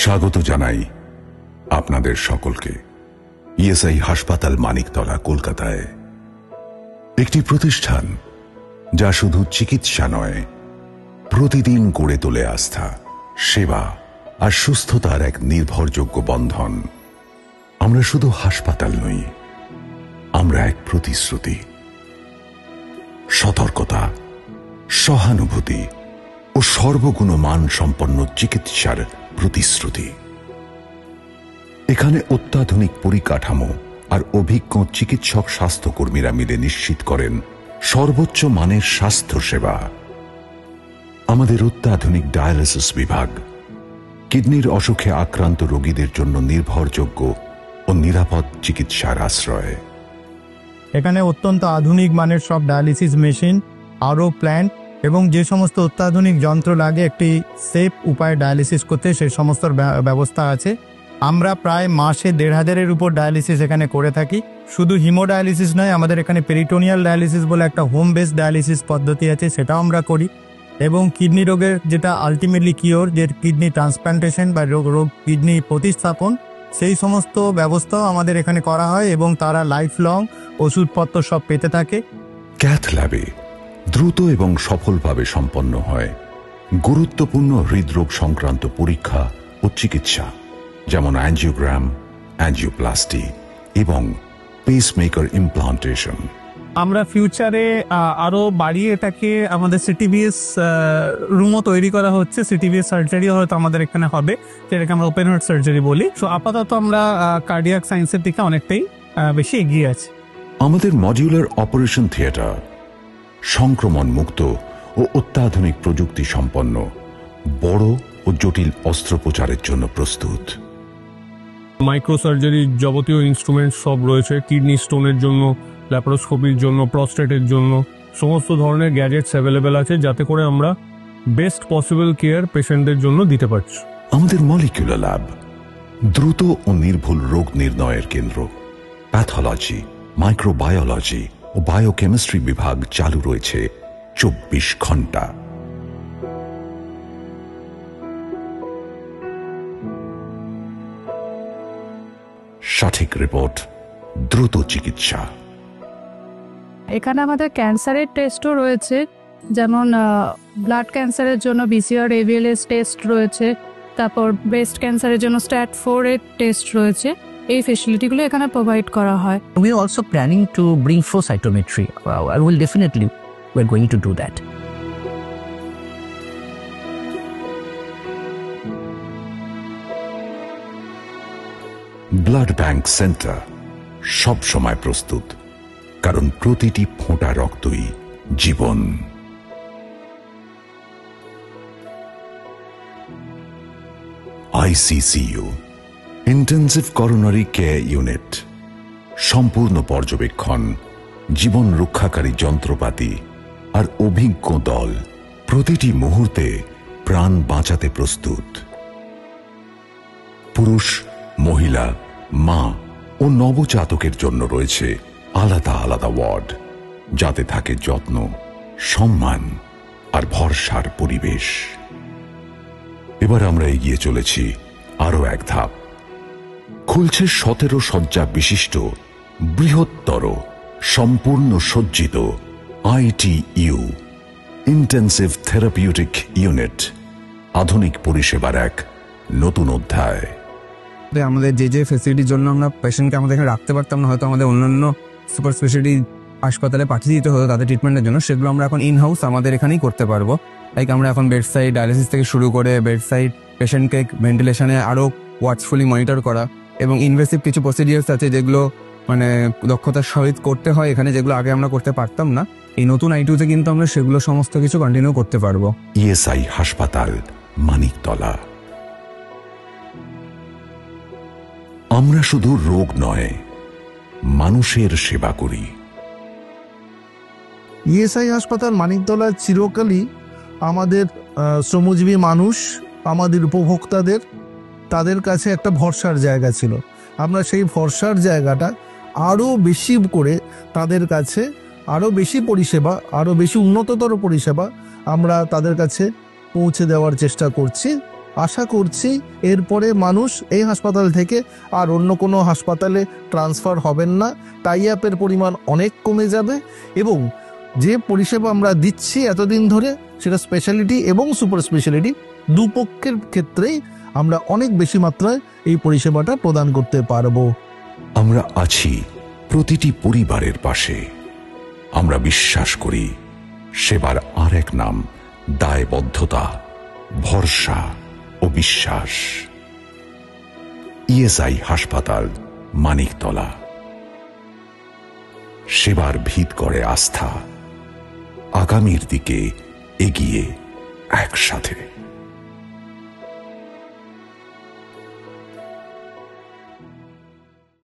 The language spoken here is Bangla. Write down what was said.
স্বাগত জানাই আপনাদের সকলকে ইএসআই হাসপাতাল মানিকতলা, কলকাতায়। একটি প্রতিষ্ঠান যা শুধু চিকিৎসা নয়, প্রতিদিন গড়ে তোলে আস্থা, সেবা আর সুস্থতার এক নির্ভরযোগ্য বন্ধন। আমরা শুধু হাসপাতাল নই, আমরা এক প্রতিশ্রুতি, সতর্কতা, সহানুভূতি ও সর্বগুণমান সম্পন্ন চিকিৎসার প্রতিশ্রুতি। এখানে অত্যাধুনিক পরিকাঠামো আর অভিজ্ঞ চিকিৎসক স্বাস্থ্যকর্মীরা মিলে নিশ্চিত করেন সর্বোচ্চ মানের স্বাস্থ্য সেবা। আমাদের অত্যাধুনিক ডায়ালিসিস বিভাগ কিডনির অসুখে আক্রান্ত রোগীদের জন্য নির্ভরযোগ্য ও নিরাপদ চিকিৎসার আশ্রয়। এখানে অত্যন্ত আধুনিক মানের সব ডায়ালিসিস মেশিন, আরও প্ল্যান্ট এবং যে সমস্ত অত্যাধুনিক যন্ত্র লাগে একটি সেফ উপায়ে ডায়ালিসিস করতে, সেই সমস্ত ব্যবস্থা আছে। আমরা প্রায় মাসে 1,500-এর উপর ডায়ালিসিস এখানে করে থাকি। শুধু হিমোডায়ালিসিস নয়, আমাদের এখানে পেরিটোনিয়াল ডায়ালিসিস বলে একটা হোম বেসড ডায়ালিসিস পদ্ধতি আছে, সেটাও আমরা করি। এবং কিডনি রোগের যেটা আলটিমেটলি কিওর, যে কিডনি ট্রান্সপ্লান্টেশন বা কিডনি প্রতিস্থাপন, সেই সমস্ত ব্যবস্থাও আমাদের এখানে করা হয় এবং তারা লাইফ লং ওষুধপত্র সব পেতে থাকে। ক্যাথ ল্যাবে দ্রুত এবং সফলভাবে সম্পন্ন হয় গুরুত্বপূর্ণ হৃদরোগ সংক্রান্ত পরীক্ষা ও চিকিৎসা, যেমন অ্যাঞ্জিওগ্রাম, অ্যাঞ্জিওপ্লাস্টি এবং পেসমেকার ইমপ্লান্টেশন। আমরা ফিউচারে আরো বাড়িয়ে এটাকে আমাদের সিটিবিএস রুমও তৈরি করা হচ্ছে। সিটিবিএস সার্জারিও হয়তো আমাদের এখানে হবে, যেটাকে আমরা ওপেন হার্ট সার্জারি বলি। সো আপাতত আমরা কার্ডিয়াক সায়েন্সের দিকে অনেকটাই বেশি এগিয়ে আছি। আমাদের মডিউলার অপারেশন থিয়েটার সংক্রমণ মুক্ত ও অত্যাধুনিক প্রযুক্তি সম্পন্ন, বড় ও জটিল অস্ত্রোপচারের জন্য প্রস্তুত। মাইক্রো সার্জারির যাবতীয় ইনস্ট্রুমেন্ট সব রয়েছে। কিডনি স্টোনের জন্য, ল্যাপারোস্কোপির জন্য, প্রস্টেটের জন্য সমস্ত ধরনের গ্যাজেটস অ্যাভেলেবেল আছে, যাতে করে আমরা বেস্ট পসিবল কেয়ার পেশেন্টদের জন্য দিতে পারছি। আমাদের মলিকুলার ল্যাব দ্রুত ও নির্ভুল রোগ নির্ণয়ের কেন্দ্র। প্যাথোলজি, মাইক্রোবায়োলজি ও বায়োকেমিস্ট্রি বিভাগ চালু রয়েছে 24 ঘন্টা। সঠিক রিপোর্ট, দ্রুত চিকিৎসা। এখানে আমাদের ক্যান্সারের টেস্টও রয়েছে, যেমন ব্লাড ক্যান্সারের জন্য BCR AVLS টেস্ট রয়েছে, তারপর ব্রেস্ট ক্যান্সারের জন্য STAT4 এর টেস্ট রয়েছে। এই ফেসিলিটিগুলো এখানে প্রোভাইড করা হয়। We are also planning to bring flow cytometry. I will definitely, we're going to do that. Blood bank centre সব সময় প্রস্তুত, কারণ প্রতিটি ফোঁটা রক্তই জীবন। ICCU, intensive coronary care unit, সম্পূর্ণ পর্যবেক্ষণ, জীবন রক্ষাকারী যন্ত্রপাতি আর অভিজ্ঞ দল প্রতিটি মুহূর্তে প্রাণ বাঁচাতে প্রস্তুত। পুরুষ, মহিলা, মা ও নবজাতকের জন্য রয়েছে আলাদা আলাদা ওয়ার্ড, যাতে থাকে যত্ন, সম্মান আর ভরসার পরিবেশ। এবার আমরা এগিয়ে চলেছি আরো এক ধাপ। খুলছে 17 শয্যা বিশিষ্ট বৃহত্তর সম্পূর্ণ সজ্জিত ITU, ইন্টেন্সিভ থেরাপিউটিক ইউনিট, আধুনিক পরিষেবার এক নতুন অধ্যায়। আমাদের যে ফেসিলিটির জন্য আমরা পেশেন্টকে আমাদের এখানে রাখতে পারতাম না, হয়তো আমাদের অন্যান্য সুপার স্পেশালিটি হাসপাতালে পাঠিয়ে দিতে হতো তাদের ট্রিটমেন্টের জন্য, সেগুলো আমরা এখন ইন হাউস আমাদের এখানেই করতে পারবো। লাইক আমরা এখন বেড সাইড ডায়ালিসিস থেকে শুরু করে বেড সাইড পেশেন্টকে ভেন্টিলেশনে আরও ওয়াচফুলি মনিটর করা, এবং ইনভেসিভ কিছু প্রসিডিওর্স আছে যেগুলো মানে দক্ষতার সহিত করতে হয় এখানে, যেগুলো আগে আমরা করতে পারতাম না। এই নতুন ITUতে কিন্তু আমরা সেগুলো সমস্ত কিছু কন্টিনিউ করতে পারবো। ইএসআই হাসপাতাল, মানিকতলা। আমরা শুধু রোগ নয়, মানুষের সেবা করি। ইএসআই হাসপাতাল মানিকতলা চিরকালই আমাদের শ্রমজীবী মানুষ, আমাদের উপভোক্তাদের, তাদের কাছে একটা ভরসার জায়গা ছিল। আমরা সেই ভরসার জায়গাটা আরও বেশি করে তাদের কাছে আরও বেশি পরিষেবা, আরও বেশি উন্নততর পরিষেবা আমরা তাদের কাছে পৌঁছে দেওয়ার চেষ্টা করছি। আশা করছি এরপরে মানুষ এই হাসপাতাল থেকে আর অন্য কোনো হাসপাতালে ট্রান্সফার হবেন না, টাই আপের পরিমাণ অনেক কমে যাবে এবং যে পরিষেবা আমরা দিচ্ছি এতদিন ধরে সেটা স্পেশালিটি এবং সুপার স্পেশালিটি দুপক্ষের ক্ষেত্রেই আমরা অনেক বেশি মাত্রায় এই পরিষেবাটা প্রদান করতে পারবো। আমরা আছি প্রতিটি পরিবারের পাশে। আমরা বিশ্বাস করি সেবার আর এক নাম দায়বদ্ধতা, ভরসা ও বিশ্বাস। ইএসআই হাসপাতাল, মানিকতলা। সেবার ভিত করে আস্থা, আগামীর দিকে এগিয়ে একসাথে।